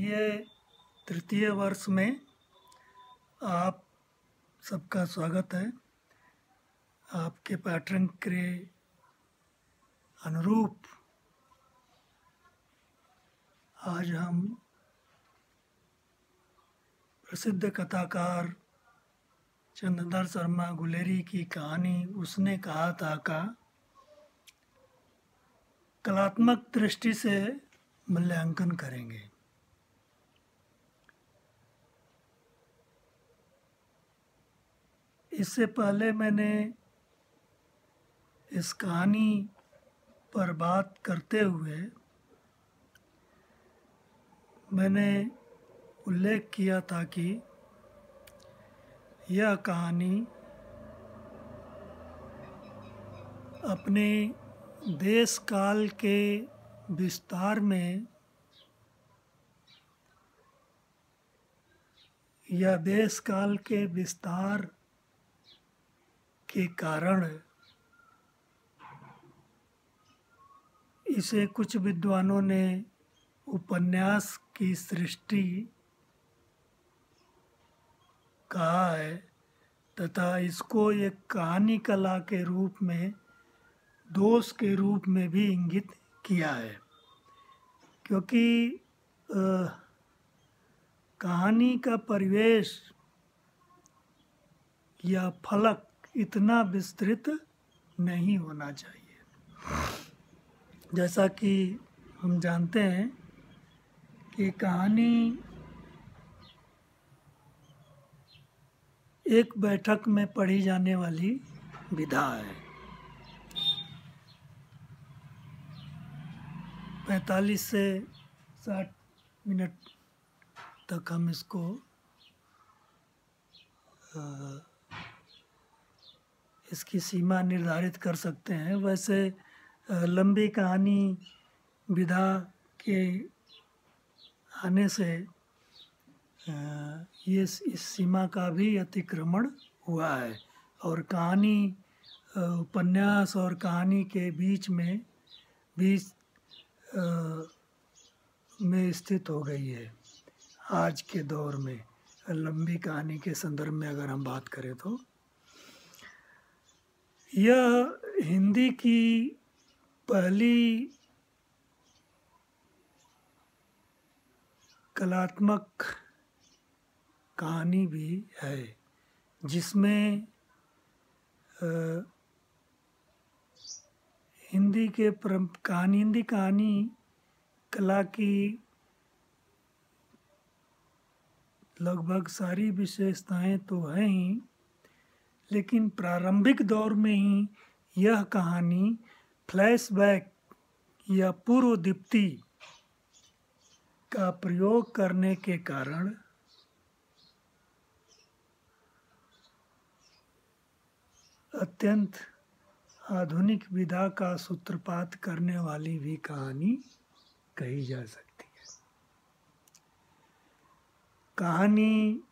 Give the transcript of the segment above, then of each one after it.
ये तृतीय वर्ष में आप सबका स्वागत है। आपके पैटर्न के अनुरूप आज हम प्रसिद्ध कथाकार चंद्रधर शर्मा गुलेरी की कहानी उसने कहा था का कलात्मक दृष्टि से मूल्यांकन करेंगे। इससे पहले मैंने इस कहानी पर बात करते हुए मैंने उल्लेख किया था कि यह कहानी अपने देश काल के विस्तार में या देश काल के विस्तार के कारण इसे कुछ विद्वानों ने उपन्यास की सृष्टि कहा है तथा इसको एक कहानी कला के रूप में दोष के रूप में भी इंगित किया है, क्योंकि कहानी का परिवेश या फलक इतना विस्तृत नहीं होना चाहिए। जैसा कि हम जानते हैं कि कहानी एक बैठक में पढ़ी जाने वाली विधा है। 45 से 60 मिनट तक हम इसको इसकी सीमा निर्धारित कर सकते हैं। वैसे लंबी कहानी विधा के आने से ये इस सीमा का भी अतिक्रमण हुआ है और कहानी उपन्यास और कहानी के बीच में स्थित हो गई है। आज के दौर में लंबी कहानी के संदर्भ में अगर हम बात करें तो यह हिंदी की पहली कलात्मक कहानी भी है जिसमें हिंदी कहानी कला की लगभग सारी विशेषताएं तो हैं ही, लेकिन प्रारंभिक दौर में ही यह कहानी फ्लैशबैक या पूर्व दीप्ति का प्रयोग करने के कारण अत्यंत आधुनिक विधा का सूत्रपात करने वाली भी कहानी कही जा सकती है। कहानी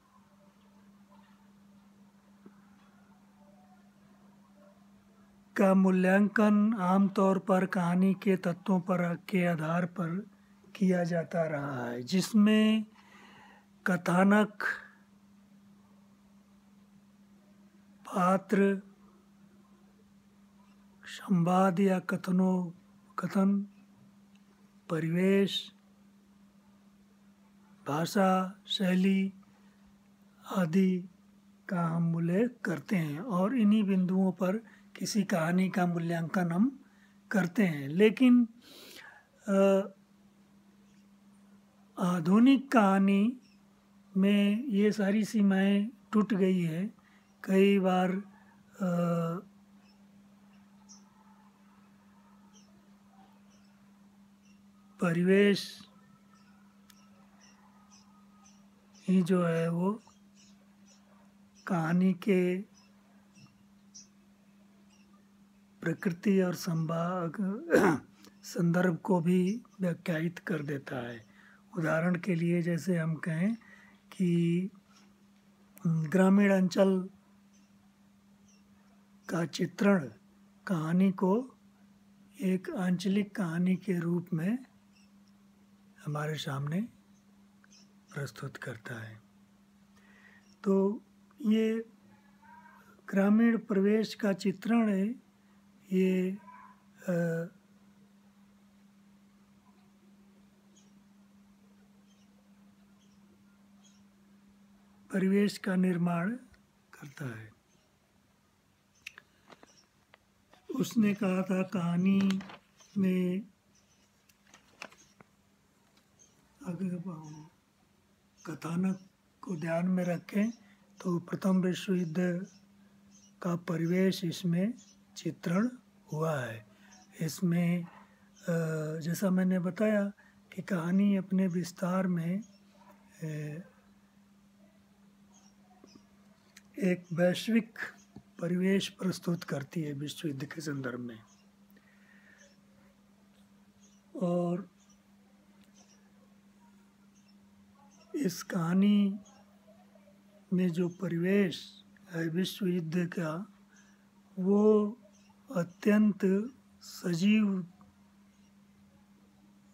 का मूल्यांकन आमतौर पर कहानी के तत्वों के आधार पर किया जाता रहा है, जिसमें कथानक, पात्र, संवाद या कथन, परिवेश, भाषा, शैली आदि का हम उल्लेख करते हैं और इन्हीं बिंदुओं पर किसी कहानी का मूल्यांकन हम करते हैं। लेकिन आधुनिक कहानी में ये सारी सीमाएं टूट गई है। कई बार परिवेश ही जो है वो कहानी के प्रकृति और संदर्भ को भी व्याख्यायित कर देता है। उदाहरण के लिए जैसे हम कहें कि ग्रामीण अंचल का चित्रण कहानी को एक आंचलिक कहानी के रूप में हमारे सामने प्रस्तुत करता है। तो ये ग्रामीण परिवेश का चित्रण है। ये परिवेश का निर्माण करता है। उसने कहा था कहानी में अगर कथानक को ध्यान में रखें तो प्रथम विश्व युद्ध का परिवेश इसमें चित्रण हुआ है। इसमें जैसा मैंने बताया कि कहानी अपने विस्तार में एक वैश्विक परिवेश प्रस्तुत करती है विश्व युद्ध के संदर्भ में। और इस कहानी में जो परिवेश है विश्व युद्ध का, वो अत्यंत सजीव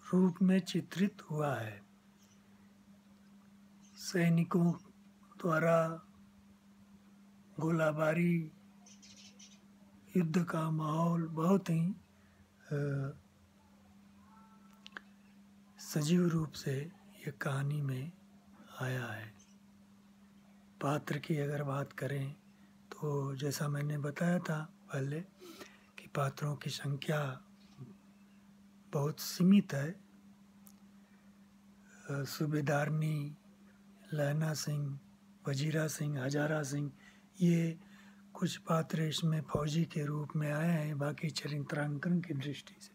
रूप में चित्रित हुआ है। सैनिकों द्वारा गोलाबारी, युद्ध का माहौल बहुत ही सजीव रूप से ये कहानी में आया है। पात्र की अगर बात करें तो जैसा मैंने बताया था पहले कि पात्रों की संख्या बहुत सीमित है। सूबेदारनी, लहना सिंह, वजीरा सिंह, हजारा सिंह, ये कुछ पात्र इसमें फौजी के रूप में आए हैं। बाकी चरित्रांकन की दृष्टि से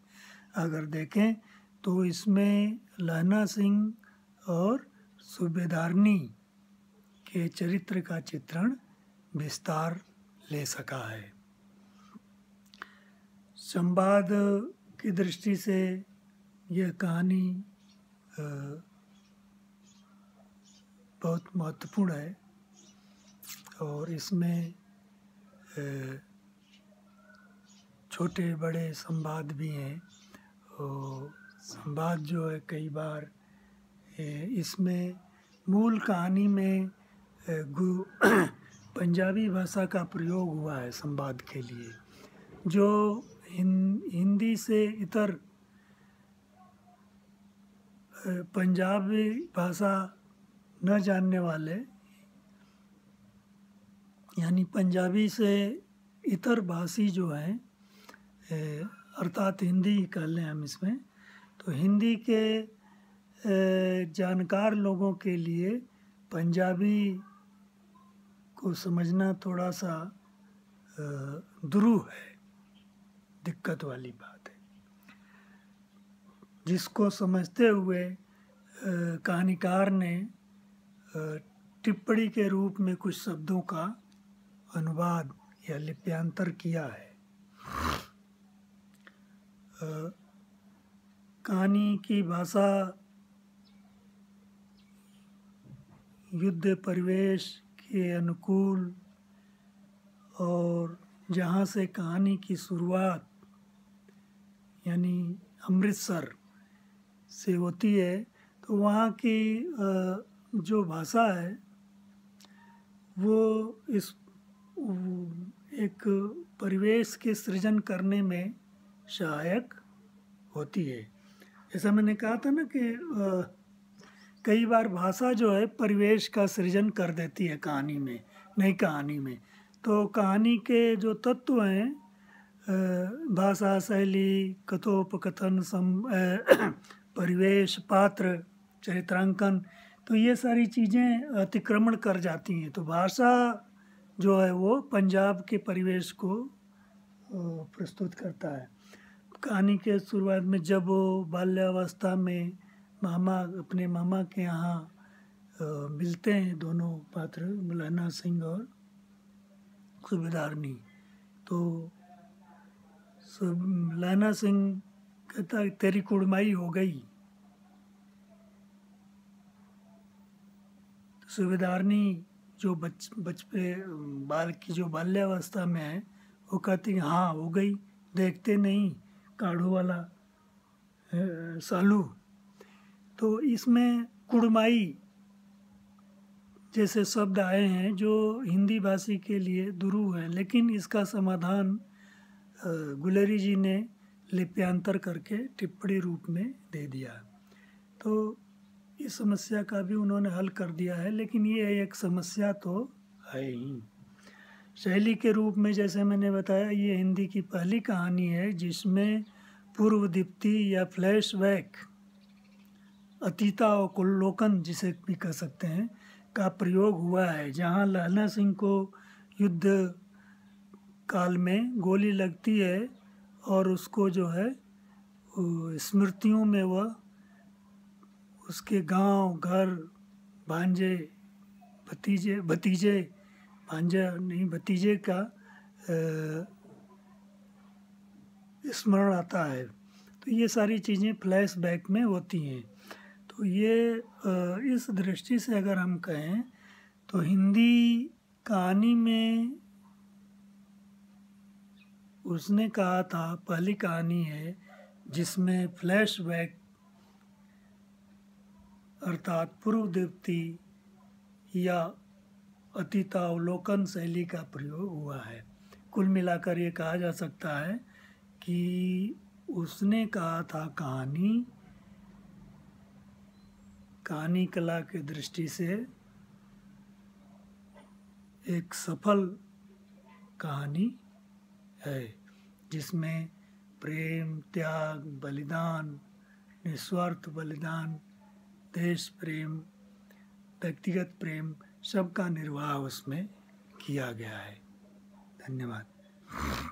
अगर देखें तो इसमें लहना सिंह और सूबेदारनी के चरित्र का चित्रण विस्तार ले सका है। संवाद की दृष्टि से यह कहानी बहुत महत्वपूर्ण है और इसमें छोटे बड़े संवाद भी हैं। और संवाद जो है कई बार इसमें मूल कहानी में पंजाबी भाषा का प्रयोग हुआ है संवाद के लिए, जो हिंदी से इतर पंजाबी भाषा न जानने वाले, यानी पंजाबी से इतर भाषी जो हैं, अर्थात हिंदी कह लें हम इसमें, तो हिंदी के जानकार लोगों के लिए पंजाबी को समझना थोड़ा सा दुरूह है, दिक्कत वाली बात है। जिसको समझते हुए कहानीकार ने टिप्पणी के रूप में कुछ शब्दों का अनुवाद या लिप्यांतर किया है। कहानी की भाषा युद्ध परिवेश के अनुकूल और जहाँ से कहानी की शुरुआत यानी अमृतसर से होती है, तो वहाँ की जो भाषा है वो इस एक परिवेश के सृजन करने में सहायक होती है। जैसा मैंने कहा था ना कि कई बार भाषा जो है परिवेश का सृजन कर देती है कहानी में, नई कहानी में। तो कहानी के जो तत्व हैं, भाषा, शैली, कथोपकथन, परिवेश, पात्र, चरित्रांकन, तो ये सारी चीज़ें अतिक्रमण कर जाती हैं। तो भाषा जो है वो पंजाब के परिवेश को प्रस्तुत करता है। कहानी के शुरुआत में जब वो बाल्यावस्था में अपने मामा के यहाँ मिलते हैं दोनों पात्र, लहना सिंह और सूबेदारनी, तो लहना सिंह कहता है तेरी कुड़माई हो गई। सूबेदारनी जो बाल्यावस्था में है, वो कहती है हाँ हो गई, देखते नहीं काढ़ू वाला सालू। तो इसमें कुड़माई जैसे शब्द आए हैं जो हिंदी भाषी के लिए दुरूह हैं, लेकिन इसका समाधान गुलेरी जी ने लिप्यांतर करके टिप्पणी रूप में दे दिया। तो इस समस्या का भी उन्होंने हल कर दिया है, लेकिन ये एक समस्या तो है ही। शैली के रूप में जैसे मैंने बताया, ये हिंदी की पहली कहानी है जिसमें पूर्व दीप्ति या फ्लैशबैक, अतीतावलोकन जिसे भी कह सकते हैं, का प्रयोग हुआ है। जहाँ लहना सिंह को युद्ध काल में गोली लगती है और उसको जो है स्मृतियों में वह उसके गांव, घर, भांजे, भतीजे का स्मरण आता है। तो ये सारी चीज़ें फ्लैशबैक में होती हैं। तो ये इस दृष्टि से अगर हम कहें तो हिंदी कहानी में उसने कहा था पहली कहानी है जिसमें फ्लैशबैक अर्थात पूर्व दीप्ति या अतीतावलोकन शैली का प्रयोग हुआ है। कुल मिलाकर ये कहा जा सकता है कि उसने कहा था कहानी कला के दृष्टि से एक सफल कहानी है, जिसमें प्रेम, त्याग, बलिदान, निस्वार्थ बलिदान, देश प्रेम, व्यक्तिगत प्रेम, सबका निर्वाह उसमें किया गया है। धन्यवाद।